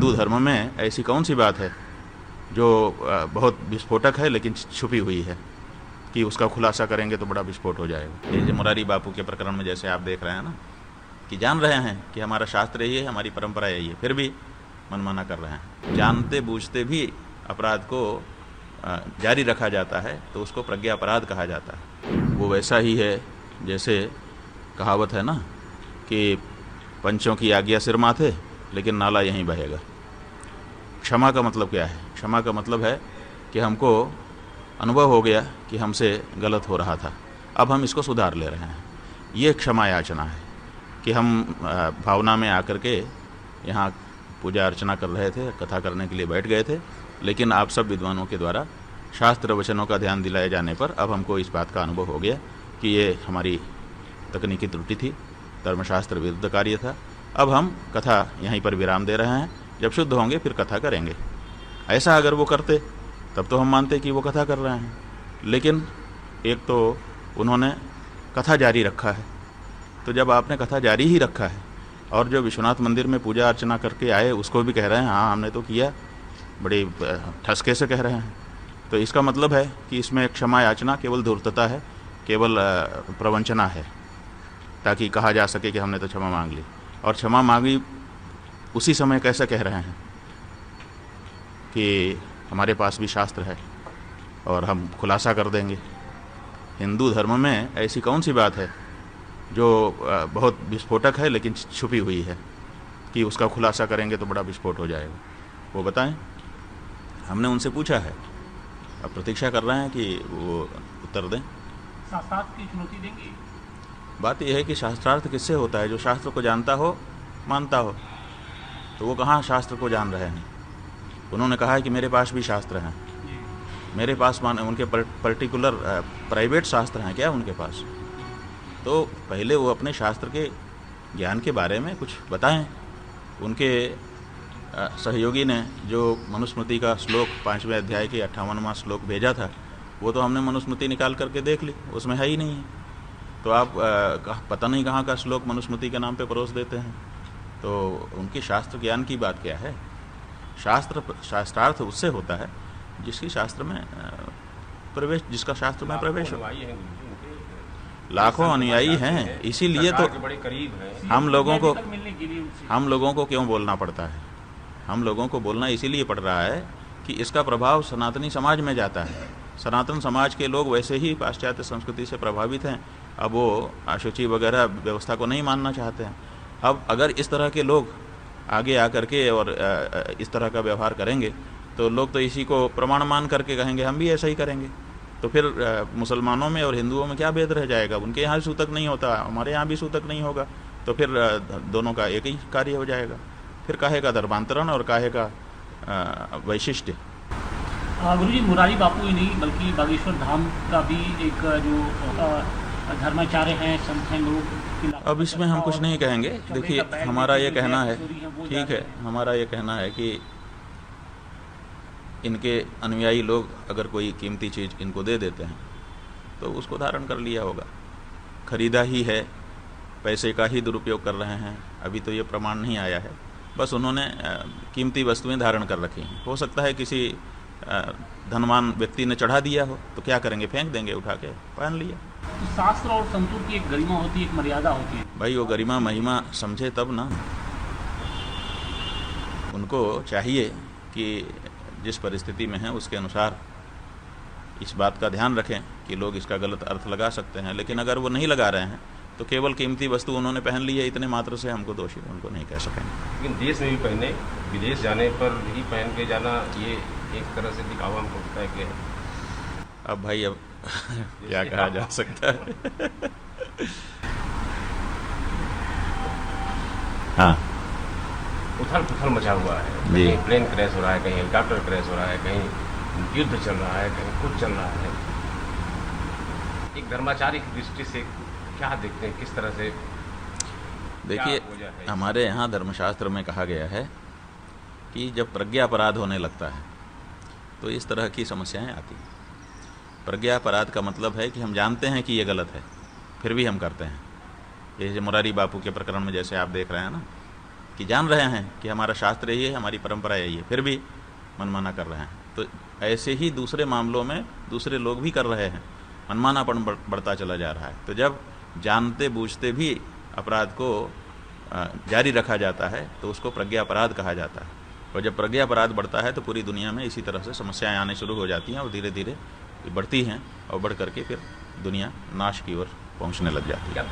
हिंदू धर्म में ऐसी कौन सी बात है जो बहुत विस्फोटक है लेकिन छुपी हुई है कि उसका खुलासा करेंगे तो बड़ा विस्फोट हो जाएगा। ये जो मुरारी बापू के प्रकरण में जैसे आप देख रहे हैं ना, कि जान रहे हैं कि हमारा शास्त्र यही है, हमारी परंपरा यही है, फिर भी मनमाना कर रहे हैं। जानते बूझते भी अपराध को जारी रखा जाता है तो उसको प्रज्ञा अपराध कहा जाता है। वो वैसा ही है जैसे कहावत है ना कि पंचों की आज्ञा सिर माथे लेकिन नाला यहीं बहेगा। क्षमा का मतलब क्या है? क्षमा का मतलब है कि हमको अनुभव हो गया कि हमसे गलत हो रहा था, अब हम इसको सुधार ले रहे हैं। ये क्षमा याचना है कि हम भावना में आकर के यहाँ पूजा अर्चना कर रहे थे, कथा करने के लिए बैठ गए थे, लेकिन आप सब विद्वानों के द्वारा शास्त्र वचनों का ध्यान दिलाए जाने पर अब हमको इस बात का अनुभव हो गया कि ये हमारी तकनीकी त्रुटि थी, धर्मशास्त्र विरुद्ध कार्य था। अब हम कथा यहीं पर विराम दे रहे हैं, जब शुद्ध होंगे फिर कथा करेंगे। ऐसा अगर वो करते तब तो हम मानते कि वो कथा कर रहे हैं, लेकिन एक तो उन्होंने कथा जारी रखा है। तो जब आपने कथा जारी ही रखा है और जो विश्वनाथ मंदिर में पूजा अर्चना करके आए उसको भी कह रहे हैं हाँ हमने तो किया, बड़ी ठसके से कह रहे हैं, तो इसका मतलब है कि इसमें क्षमा याचना केवल धूर्तता है, केवल प्रवंचना है, ताकि कहा जा सके कि हमने तो क्षमा मांग ली। और क्षमा मांगी उसी समय कैसे कह रहे हैं कि हमारे पास भी शास्त्र है और हम खुलासा कर देंगे। हिंदू धर्म में ऐसी कौन सी बात है जो बहुत विस्फोटक है लेकिन छुपी हुई है कि उसका खुलासा करेंगे तो बड़ा विस्फोट हो जाएगा? वो बताएं। हमने उनसे पूछा है, अब प्रतीक्षा कर रहे हैं कि वो उत्तर दें। शास्त्रार्थ की चुनौती देंगे। बात यह है कि शास्त्रार्थ किससे होता है? जो शास्त्र को जानता हो, मानता हो। तो वो कहाँ शास्त्र को जान रहे हैं? उन्होंने कहा है कि मेरे पास भी शास्त्र हैं। मेरे पास माने उनके पर्टिकुलर प्राइवेट शास्त्र हैं क्या उनके पास? तो पहले वो अपने शास्त्र के ज्ञान के बारे में कुछ बताएं। उनके सहयोगी ने जो मनुस्मृति का श्लोक 5वें अध्याय के 58वां श्लोक भेजा था, वो तो हमने मनुस्मृति निकाल करके देख ली, उसमें है ही नहीं है। तो आप पता नहीं कहाँ का श्लोक मनुस्मृति के नाम पे परोस देते हैं। तो उनकी शास्त्र ज्ञान की बात क्या है? शास्त्रार्थ उससे होता है जिसकी शास्त्र में प्रवेश, जिसका शास्त्र में प्रवेश हो। लाखों अनुयायी हैं, इसीलिए तो हम लोगों को क्यों बोलना पड़ता है? हम लोगों को बोलना इसीलिए पड़ रहा है कि इसका प्रभाव सनातनी समाज में जाता है। सनातन समाज के लोग वैसे ही पाश्चात्य संस्कृति से प्रभावित हैं, अब वो अशुचि वगैरह व्यवस्था को नहीं मानना चाहते हैं। अब अगर इस तरह के लोग आगे आकर के और इस तरह का व्यवहार करेंगे तो लोग तो इसी को प्रमाण मान करके कहेंगे हम भी ऐसा ही करेंगे। तो फिर मुसलमानों में और हिंदुओं में क्या भेद रह जाएगा? उनके यहाँ सूतक नहीं होता, हमारे यहाँ भी सूतक नहीं होगा, तो फिर दोनों का एक ही कार्य हो जाएगा। फिर काहे का धर्मांतरण और काहे का वैशिष्ट्य। गुरुजी, मुरारी बापू ही नहीं बल्कि बागेश्वर धाम का भी एक जो धर्माचार्य हैं, संत हैं लोग। अब इसमें हम कुछ नहीं कहेंगे। देखिए, हमारा ये कहना है, ठीक है, हमारा ये कहना है कि इनके अनुयायी लोग अगर कोई कीमती चीज़ इनको दे देते हैं तो उसको धारण कर लिया होगा। खरीदा ही है, पैसे का ही दुरुपयोग कर रहे हैं, अभी तो ये प्रमाण नहीं आया है। बस उन्होंने कीमती वस्तुएं धारण कर रखी हैं। हो सकता है किसी धनवान व्यक्ति ने चढ़ा दिया हो, तो क्या करेंगे? फेंक देंगे, उठा के पहन लिया। तो शास्त्र और संतों की एक गरिमा होती है, एक मर्यादा होती है। भाई वो गरिमा महिमा समझे तब ना। उनको चाहिए कि जिस परिस्थिति में है उसके अनुसार इस बात का ध्यान रखें कि लोग इसका गलत अर्थ लगा सकते हैं, लेकिन अगर वो नहीं लगा रहे हैं तो केवल कीमती वस्तु उन्होंने पहन ली है, इतने मात्र से हमको दोषी उनको नहीं कह सकेंगे। लेकिन देश में भी पहने, विदेश जाने पर ही पहन के जाना, ये एक तरह से दिखावा हमको लगता है कि अब भाई अब क्या कहा जा सकता है। हाँ, उथल पुथल मचा हुआ है, कहीं प्लेन क्रैश हो रहा है, कहीं हेलीकॉप्टर क्रैश हो रहा है, कहीं युद्ध चल रहा है, कहीं कुछ चल रहा है। एक धर्माचार्य की दृष्टि से क्या देखते हैं, किस तरह से? देखिए, हमारे यहाँ धर्मशास्त्र में कहा गया है कि जब प्रज्ञा अपराध होने लगता है तो इस तरह की समस्याएं आती हैं। प्रज्ञा अपराध का मतलब है कि हम जानते हैं कि ये गलत है, फिर भी हम करते हैं। ये मुरारी बापू के प्रकरण में जैसे आप देख रहे हैं ना, कि जान रहे हैं कि हमारा शास्त्र यही है, हमारी परंपरा यही है, फिर भी मनमाना कर रहे हैं। तो ऐसे ही दूसरे मामलों में दूसरे लोग भी कर रहे हैं, मनमानापन बढ़ता चला जा रहा है। तो जब जानते बूझते भी अपराध को जारी रखा जाता है तो उसको प्रज्ञा अपराध कहा जाता है। और जब प्रज्ञा अपराध बढ़ता है तो पूरी दुनिया में इसी तरह से समस्याएं आने शुरू हो जाती हैं और धीरे धीरे बढ़ती हैं और बढ़ करके फिर दुनिया नाश की ओर पहुंचने लग जाती है। क्या